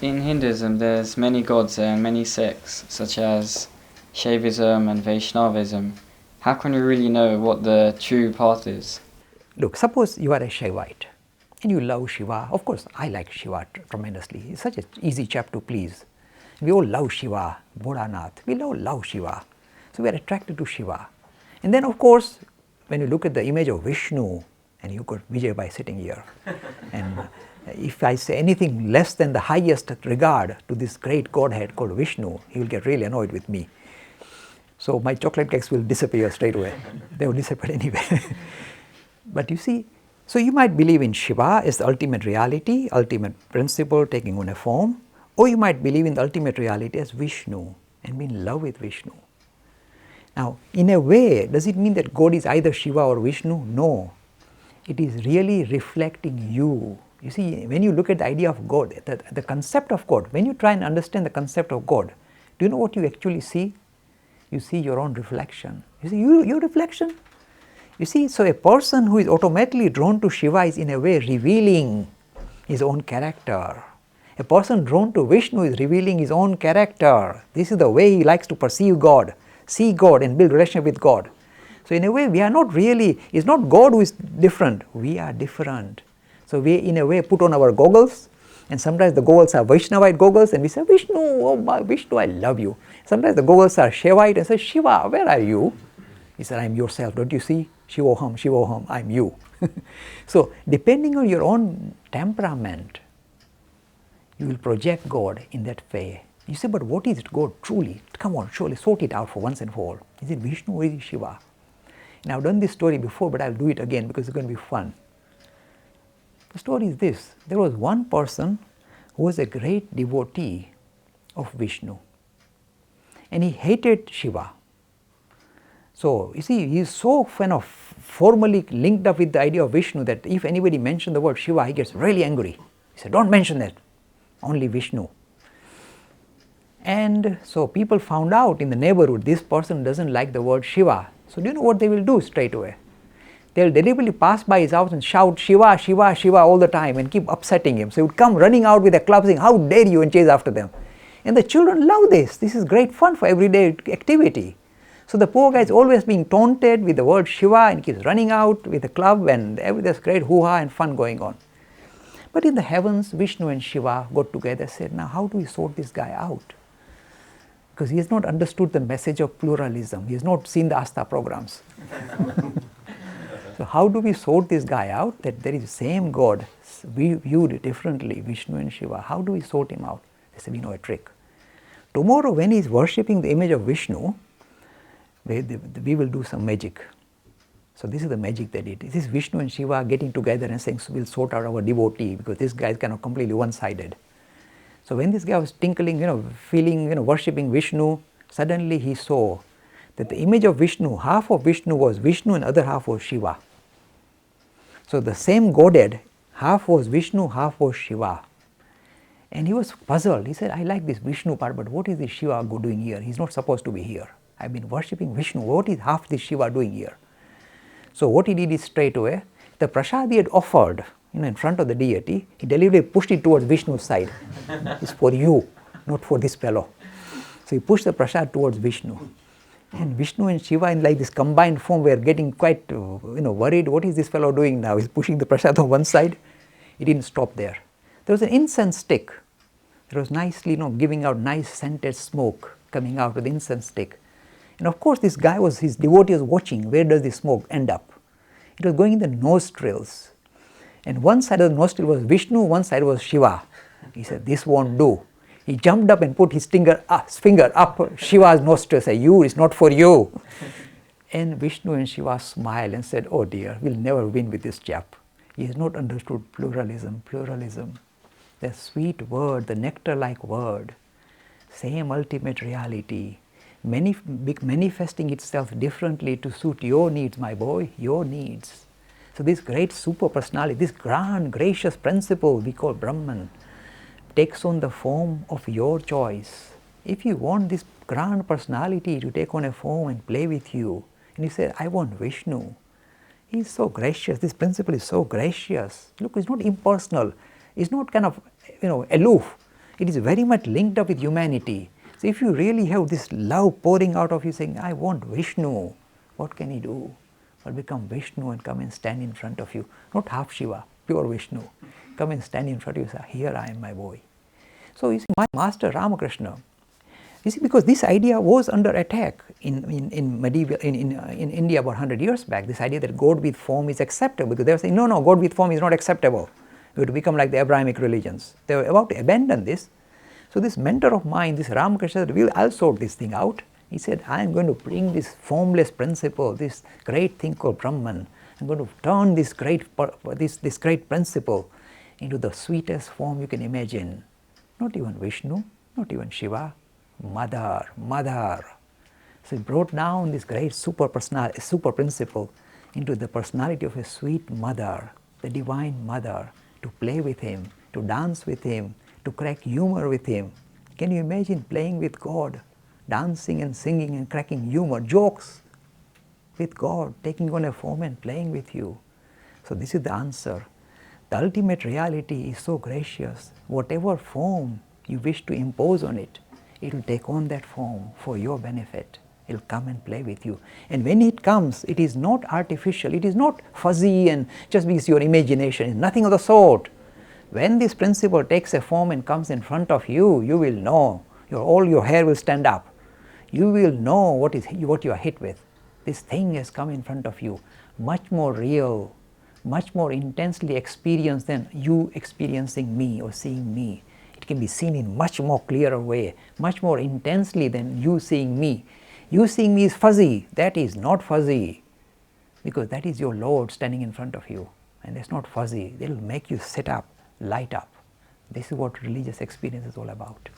In Hinduism, there's many gods and many sects, such as Shaivism and Vaishnavism. How can we really know what the true path is? Look, suppose you are a Shaivite and you love Shiva. Of course, I like Shiva tremendously. He's such an easy chap to please. We all love Shiva, Bodhanath. We all love Shiva. So we are attracted to Shiva. And then, of course, when you look at the image of Vishnu, and you got Vijay by sitting here, and if I say anything less than the highest regard to this great Godhead called Vishnu, he will get really annoyed with me. So my chocolate cakes will disappear straight away. They will disappear anyway. But you see, so you might believe in Shiva as the ultimate reality, ultimate principle taking on a form, or you might believe in the ultimate reality as Vishnu and be in love with Vishnu. Now, in a way, does it mean that God is either Shiva or Vishnu? No. It is really reflecting you. You see, when you look at the idea of God, the concept of God, when you try and understand the concept of God, do you know what you actually see? You see your own reflection. You see your reflection. You see, so a person who is automatically drawn to Shiva is in a way revealing his own character. A person drawn to Vishnu is revealing his own character. This is the way he likes to perceive God, see God and build relationship with God. So in a way we are not really, it's not God who is different, we are different. So we in a way put on our goggles, and sometimes the goggles are Vaishnavite goggles and we say, Vishnu, oh my Vishnu, I love you. Sometimes the goggles are Shaivite and say, Shiva, where are you? He said, I am yourself, don't you see? Shivoham, Shivoham, I am you. So depending on your own temperament, you will project God in that way. You say, but what is God truly? Come on, surely sort it out for once and for all. Is it Vishnu or is it Shiva? And I've done this story before, but I'll do it again because it's going to be fun. The story is this. There was one person who was a great devotee of Vishnu, and he hated Shiva. So, you see, he is so kind of formally linked up with the idea of Vishnu that if anybody mentions the word Shiva, he gets really angry. He said, don't mention that, only Vishnu. And so people found out in the neighborhood, this person doesn't like the word Shiva. So do you know what they will do straight away? They will deliberately pass by his house and shout Shiva, Shiva, Shiva all the time and keep upsetting him. So he would come running out with a club saying, how dare you, and chase after them. And the children love this. This is great fun for everyday activity. So the poor guy is always being taunted with the word Shiva and keeps running out with a club, and there's great hoo-ha and fun going on. But in the heavens, Vishnu and Shiva got together and said, now how do we sort this guy out? Because he has not understood the message of pluralism. He has not seen the Asta programs. So how do we sort this guy out, that there is the same God viewed differently, Vishnu and Shiva? How do we sort him out? They said, we know a trick. Tomorrow when he is worshipping the image of Vishnu, we will do some magic. So this is the magic they did. This is Vishnu and Shiva getting together and saying, so we'll sort out our devotee, because this guy is kind of completely one-sided. So when this guy was tinkling, feeling, worshipping Vishnu, suddenly he saw that the image of Vishnu, half of Vishnu was Vishnu and other half was Shiva. So the same Godhead, half was Vishnu, half was Shiva. And he was puzzled. He said, I like this Vishnu part, but what is this Shiva doing here? He's not supposed to be here. I've been worshipping Vishnu. What is half this Shiva doing here? So what he did is straight away, the prasad he had offered, in front of the deity, he deliberately pushed it towards Vishnu's side. It's for you, not for this fellow. So he pushed the prasad towards Vishnu. And Vishnu and Shiva in like this combined form were getting quite worried. What is this fellow doing now? He's pushing the prasad on one side. He didn't stop there. There was an incense stick. It was nicely giving out nice scented smoke coming out of the incense stick. And of course this guy his devotee was watching, where does the smoke end up? It was going in the nostrils. And one side of the nostril was Vishnu, one side was Shiva. He said, this won't do. He jumped up and put his finger up Shiva's nostril, said, it's not for you. And Vishnu and Shiva smiled and said, oh dear, we'll never win with this chap. He has not understood pluralism. The sweet word, the nectar-like word, same ultimate reality, manifesting itself differently to suit your needs, my boy, your needs. So this great super personality, this grand gracious principle we call Brahman, takes on the form of your choice. If you want this grand personality to take on a form and play with you, and you say, I want Vishnu, he is so gracious, this principle is so gracious. Look, it's not impersonal, it's not kind of aloof. It is very much linked up with humanity. So if you really have this love pouring out of you saying, I want Vishnu, what can he do? Well, become Vishnu and come and stand in front of you. Not half-Shiva, pure Vishnu. Come and stand in front of you and say, here I am, my boy. So you see, my master Ramakrishna, you see, because this idea was under attack in India about 100 years back, this idea that God with form is acceptable, because they were saying, no, God with form is not acceptable. It would become like the Abrahamic religions. They were about to abandon this. So this mentor of mine, this Ramakrishna, said, I'll sort this thing out. He said, I am going to bring this formless principle, this great thing called Brahman. I'm going to turn this great principle into the sweetest form you can imagine. Not even Vishnu, not even Shiva, Mother. So he brought down this great super principle into the personality of a sweet mother, the divine mother, to play with him, to dance with him, to crack humor with him. Can you imagine playing with God, dancing and singing and cracking humor, jokes with God, taking on a form and playing with you? So this is the answer. The ultimate reality is so gracious. Whatever form you wish to impose on it, it will take on that form for your benefit. It will come and play with you. And when it comes, it is not artificial, it is not fuzzy and just because your imagination is nothing of the sort. When this principle takes a form and comes in front of you, you will know, all your hair will stand up. You will know what you are hit with. This thing has come in front of you, much more real, much more intensely experienced than you experiencing me or seeing me. It can be seen in much more clearer way, much more intensely than you seeing me. You seeing me is fuzzy. That is not fuzzy, because that is your Lord standing in front of you, and that's not fuzzy. They will make you sit up, light up. This is what religious experience is all about.